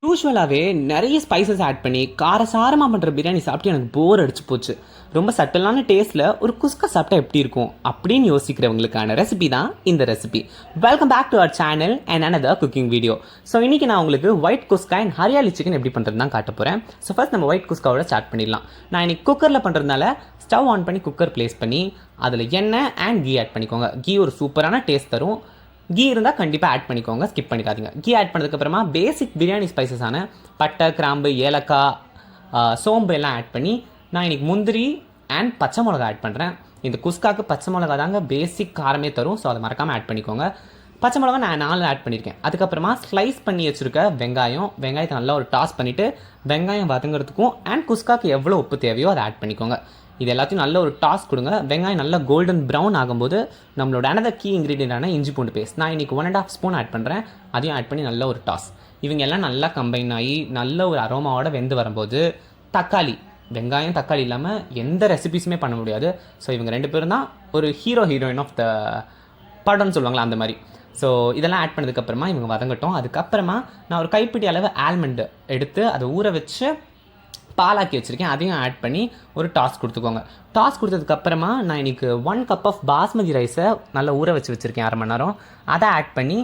யூஸ்வலாகவே நிறைய spices add பண்ணி காரசாரமாக பண்ணுற பிரியாணி சாப்பிட்டு எனக்கு போர் அடிச்சு போச்சு. ரொம்ப சட்டலான டேஸ்ட்டில் ஒரு குஸ்கா சாப்பிட்டா எப்படி இருக்கும் அப்படின்னு யோசிக்கிறவங்களுக்கான ரெசிபி தான் இந்த recipe. Welcome back to our channel and another cooking video. So இன்றைக்கி நான் உங்களுக்கு white kuska and hariyali chicken எப்படி பண்ணுறது தான் காட்ட போகிறேன். ஸோ ஃபர்ஸ்ட் நம்ம ஒயிட் குஸ்காவோட ஸ்டார்ட் பண்ணிடலாம். நான் இன்றைக்கி குக்கரில் பண்ணுறதுனால ஸ்டவ் ஆன் பண்ணி குக்கர் ப்ளேஸ் பண்ணி அதில் எண்ணெய் அண்ட் கீ ஆட் பண்ணிக்கோங்க. கீ ஒரு சூப்பரான டேஸ்ட் தரும். கீ இருந்தால் கண்டிப்பாக ஆட் பண்ணிக்கோங்க, ஸ்கிப் பண்ணிக்காதீங்க. கீ ஆட் பண்ணதுக்கப்புறமா பேசிக் பிரியாணி ஸ்பைசஸான பட்டை, கிராம்பு, ஏலக்காய், சோம்பு எல்லாம் ஆட் பண்ணி நான் இன்றைக்கி முந்திரி அண்ட் பச்சை மிளகா ஆட் பண்ணுறேன். இந்த குஸ்காக்கு பச்சை மிளகா தாங்க பேசிக் காரமே தரும். ஸோ அதை மறக்காமல் ஆட் பண்ணிக்கோங்க. பச்சை மிளகா நான் 4 ஆட் பண்ணியிருக்கேன். அதுக்கப்புறமா ஸ்லைஸ் பண்ணி வச்சுருக்க வெங்காயத்தை நல்லா ஒரு டாஸ் பண்ணிவிட்டு வெங்காயம் வதங்குறதுக்கும் அண்ட் குஸ்காக்கு எவ்வளோ உப்பு தேவையோ அதை ஆட் பண்ணிக்கோங்க. இது எல்லாத்தையும் நல்ல ஒரு டாஸ் கொடுங்க. வெங்காயம் நல்லா கோல்டன் ப்ரௌன் ஆகும்போது நம்மளோட அனதர் கீ இன்க்ரீடியண்டான இஞ்சி பூண்டு பேஸ்ட் நான் இன்றைக்கி 1.5 ஸ்பூன் ஆட் பண்ணுறேன். அதையும் ஆட் பண்ணி நல்ல ஒரு டாஸ். இவங்க எல்லாம் நல்லா கம்பைன் ஆகி நல்ல ஒரு அரோமாவோட வெந்து வரும்போது தக்காளி, வெங்காயம் தக்காளி இல்லாமல் எந்த ரெசிபிஸுமே பண்ண முடியாது. ஸோ இவங்க 2 பேரும் தான் ஒரு ஹீரோயின் ஆஃப் த படம்னு சொல்லுவாங்களா அந்த மாதிரி. ஸோ இதெல்லாம் ஆட் பண்ணதுக்கப்புறமா இவங்க வதங்கட்டும். அதுக்கப்புறமா நான் ஒரு கைப்பிடி அளவு ஆல்மண்டு எடுத்து அதை ஊற வச்சு பாலாக்கி வச்சுருக்கேன். அதையும் ஆட் பண்ணி ஒரு டாஸ் கொடுத்துக்கோங்க. டாஸ் கொடுத்ததுக்கப்புறமா நான் இன்றைக்கி 1 கப் ஆஃப் பாஸ்மதி ரைஸை நல்லா ஊற வச்சுருக்கேன் 1/2 மணி நேரம். அதை ஆட் பண்ணி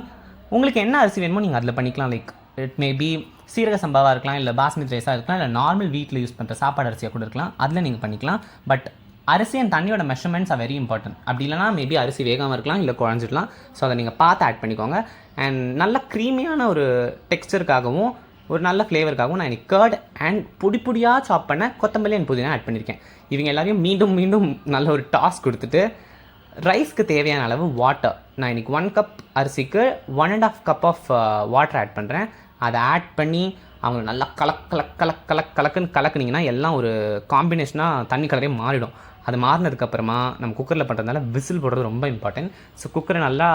உங்களுக்கு என்ன அரிசி வேணுமோ நீங்கள் அதில் பண்ணிக்கலாம். லைக் இட் மேபி சீரக சம்பாவாக இருக்கலாம், இல்லை பாஸ்மதி ரைஸாக இருக்கலாம், இல்லை நார்மல் வீட்டில் யூஸ் பண்ணுற சாப்பாடு அரிசியாக கூட இருக்கலாம். அதில் நீங்கள் பண்ணிக்கலாம். பட் அரிசி அண்ட் தண்ணியோட மெஷர்மெண்ட்ஸ் ஆர் வெரி இம்பார்ட்டன்ட். அப்படி இல்லைனா மேபி அரிசி வேகாமல் இருக்கலாம், இல்லை குழஞ்சிடலாம். ஸோ அதை நீங்கள் பார்த்து ஆட் பண்ணிக்கோங்க. அண்ட் நல்ல க்ரீமியான ஒரு டெக்ஸ்சருக்காகவும் ஒரு நல்ல ஃப்ளேவருக்காகவும் நான் இன்றைக்கி கர்ட் அண்ட் பொடியாக சாப் பண்ண கொத்தமல்லி அண்ட் புதினா ஆட் பண்ணியிருக்கேன். இவங்க எல்லாரையும் மீண்டும் நல்ல ஒரு டாஸ் கொடுத்துட்டு ரைஸ்க்கு தேவையான அளவு வாட்டர் நான் இன்றைக்கி 1 கப் அரிசிக்கு 1.5 கப் ஆஃப் வாட்டர் ஆட் பண்ணுறேன். அதை ஆட் பண்ணி அவங்க நல்லா கலக்குன்னு கலக்குனிங்கன்னா எல்லாம் ஒரு காம்பினேஷனாக தண்ணி கலரே மாறிடும். அது மாறினதுக்கப்புறமா நம்ம குக்கரில் பண்ணுறதுனால விசில் போடுறது ரொம்ப இம்பார்ட்டன்ட். ஸோ குக்கரை நல்லா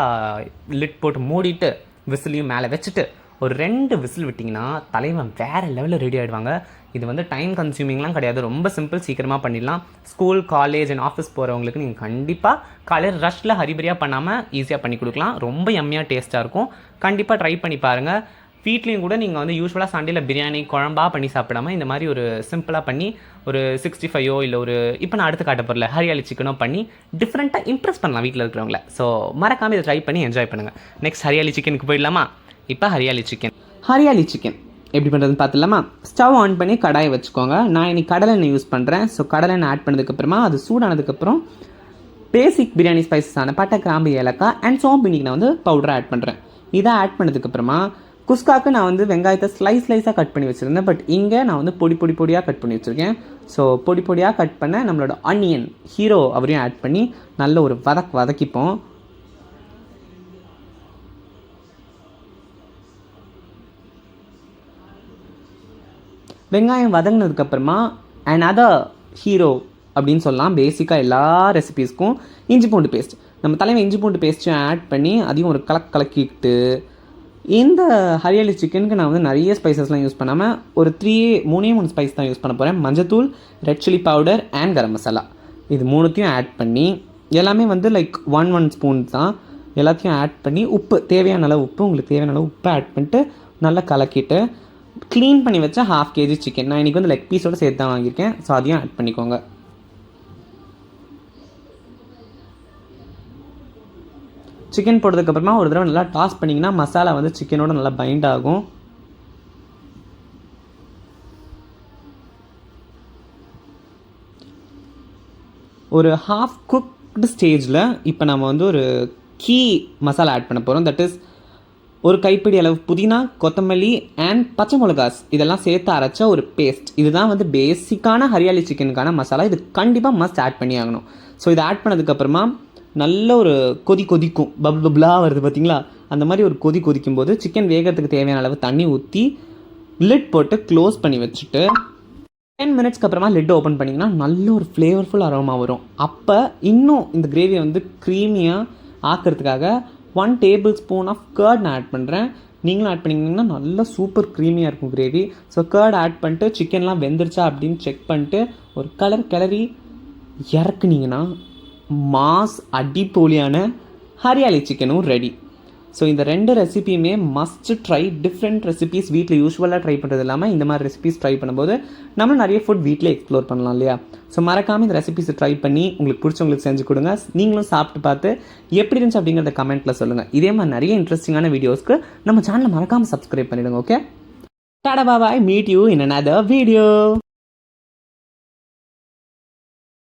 லிட் போட்டு மூடிட்டு விசிலையும் மேலே வச்சுட்டு ஒரு 2 விசில் விட்டிங்கன்னா தலைவன் வேறு லெவலில் ரெடி ஆகிடுவாங்க. இது வந்து டைம் கன்சியூமிங்லாம் கிடையாது, ரொம்ப சிம்பிள், சீக்கிரமாக பண்ணிடலாம். ஸ்கூல், காலேஜ் அண்ட் ஆஃபீஸ் போகிறவங்களுக்கு நீங்கள் கண்டிப்பாக காலையில் ரஷ்ஷில் ஹரிபரியாக பண்ணாமல் ஈஸியாக பண்ணி கொடுக்கலாம். ரொம்ப எம்மியாக டேஸ்ட்டாக இருக்கும். கண்டிப்பாக ட்ரை பண்ணி பாருங்கள். வீட்லேயும் கூட நீங்கள் வந்து யூஸ்வலாக சண்டேயில் பிரியாணி குழம்பாக பண்ணி சாப்பிடாமல் இந்த மாதிரி ஒரு சிம்பிளாக பண்ணி ஒரு 65 இல்லை ஒரு இப்போ நான் அடுத்து காட்ட போகிறல ஹரியாலி சிக்கனோ பண்ணி டிஃப்ரெண்ட்டாக இம்ப்ரெஸ் பண்ணலாம் வீட்டில் இருக்கிறவங்கள. ஸோ மறக்காமல் இதை ட்ரை பண்ணி என்ஜாய் பண்ணுங்கள். நெக்ஸ்ட் ஹரியாலி சிக்கனுக்கு போயிடலாமா? இப்போ ஹரியாலி சிக்கன் எப்படி பண்ணுறதுன்னு பார்த்துலாமா? ஸ்டவ் ஆன் பண்ணி கடாயை வச்சுக்கோங்க. நான் இன்றைக்கி கடலெண்ணெய் யூஸ் பண்ணுறேன். ஸோ கடலெண்ணெய் ஆட் பண்ணதுக்கப்புறமா அது சூடானதுக்கப்புறம் பேசிக் பிரியாணி ஸ்பைசஸான பட்டை, கிராம்பு, ஏலக்காய் அண்ட் சோம்பு இன்றைக்கி நான் வந்து பவுடரை ஆட் பண்ணுறேன். இதை ஆட் பண்ணதுக்கப்புறமா குஸ்காக்கு நான் வந்து வெங்காயத்தை ஸ்லைஸாக கட் பண்ணி வச்சுருந்தேன். பட் இங்கே நான் வந்து பொடியாக கட் பண்ணி வச்சுருக்கேன். ஸோ பொடியாக கட் பண்ண நம்மளோட ஆனியன் ஹீரோ அவரையும் ஆட் பண்ணி நல்ல ஒரு வதக்கிப்போம். வெங்காயம் வதங்கினதுக்கப்புறமா another ஹீரோ அப்படின்னு சொல்லலாம். பேசிக்காக எல்லா ரெசிபீஸ்க்கும் இஞ்சி பூண்டு பேஸ்ட், நம்ம தலைமை இஞ்சி பூண்டு பேஸ்ட்டும் ஆட் பண்ணி அதையும் ஒரு கலக்கிட்டு இந்த ஹரியாலி சிக்கனுக்கு நான் வந்து நிறைய ஸ்பைசஸ்லாம் யூஸ் பண்ணாமல் ஒரு 3 ஸ்பைஸ் தான் யூஸ் பண்ண போகிறேன். மஞ்சத்தூள், red chilli powder and garam masala, இது 3த்தையும் ஆட் பண்ணி எல்லாமே வந்து லைக் 1 ஸ்பூன் தான். எல்லாத்தையும் ஆட் பண்ணி உப்பு, தேவையான அளவு உப்பு, உங்களுக்கு தேவையான அளவு உப்பு ஆட் பண்ணிட்டு நல்லா கலக்கிட்டு க்ளீன் பண்ணி வச்ச 1/2 kg சிக்கன் நான் இன்றைக்கி வந்து லெக் பீஸோடு சேர்த்து தான் வாங்கியிருக்கேன். ஸோ அதையும் ஆட் பண்ணிக்கோங்க. சிக்கன் போட்டதுக்கப்புறமா ஒரு தடவை நல்லா டாஸ் பண்ணிங்கன்னா மசாலா வந்து சிக்கனோட நல்லா பைண்ட் ஆகும். ஒரு ஹாஃப் குக்டு ஸ்டேஜில் இப்போ நம்ம வந்து ஒரு கீ மசாலா ஆட் பண்ண போகிறோம். தட் இஸ் ஒரு கைப்பிடி அளவு புதினா, கொத்தமல்லி அண்ட் பச்சை மிளகாஸ் இதெல்லாம் சேர்த்து அரைச்ச ஒரு பேஸ்ட். இதுதான் வந்து பேசிக்கான ஹரியாலி சிக்கனுக்கான மசாலா. இது கண்டிப்பாக மஸ்ட் ஆட் பண்ணி ஆகணும். ஸோ இதை ஆட் பண்ணதுக்கப்புறமா நல்ல ஒரு கொதிக்கும், பப்ளாக வருது பார்த்தீங்களா? அந்த மாதிரி ஒரு கொதிக்கும் போது சிக்கன் வேகிறதுக்கு தேவையான அளவு தண்ணி ஊற்றி லிட் போட்டு க்ளோஸ் பண்ணி வச்சுட்டு 10 மினிட்ஸ்க்கு அப்புறமா லிட் ஓப்பன் பண்ணிங்கன்னா நல்ல ஒரு ஃப்ளேவர்ஃபுல் அரோமா வரும். அப்போ இன்னும் இந்த கிரேவியை வந்து க்ரீமியாக ஆக்கிறதுக்காக 1 டேபிள் ஸ்பூன் ஆஃப் கர்ட் நான் ஆட் பண்ணுறேன். நீங்களும் ஆட் பண்ணிங்கன்னா நல்லா சூப்பர் க்ரீமியாக இருக்கும் கிரேவி. ஸோ கர்ட் ஆட் பண்ணிட்டு சிக்கன்லாம் வெந்துருச்சா அப்படின்னு செக் பண்ணிட்டு ஒரு கிளறி இறக்குனீங்கன்னா மாஸ் அடிப்போலியான ஹரியாலி சிக்கனும் ரெடி. ஸோ இந்த 2 ரெசிபியுமே மஸ்ட் ட்ரை. டிஃப்ரெண்ட் ரெசிபிஸ் வீட்டில் யூஸ்வலாக ட்ரை பண்ணுறது இல்லாமல் இந்த மாதிரி ரெசிபிஸ் ட்ரை பண்ணும்போது நம்மளும் நிறைய ஃபுட் வீட்டில் எக்ஸ்ப்ளோர் பண்ணலாம் இல்லையா? ஸோ மறக்காமல் இந்த ரெசிபிஸை ட்ரை பண்ணி உங்களுக்கு பிடிச்சவங்களுக்கு செஞ்சு கொடுங்க. நீங்களும் சாப்பிட்டு பார்த்து எப்படி இருந்துச்சு அப்படிங்கிறத கமெண்ட்டில் சொல்லுங்கள். இதே மாதிரி நிறைய இன்ட்ரெஸ்டிங்கான வீடியோஸ்க்கு நம்ம சேனலை மறக்காமல் சப்ஸ்கிரைப் பண்ணிவிடுங்க. Okay, Tata bye, meet you in another video.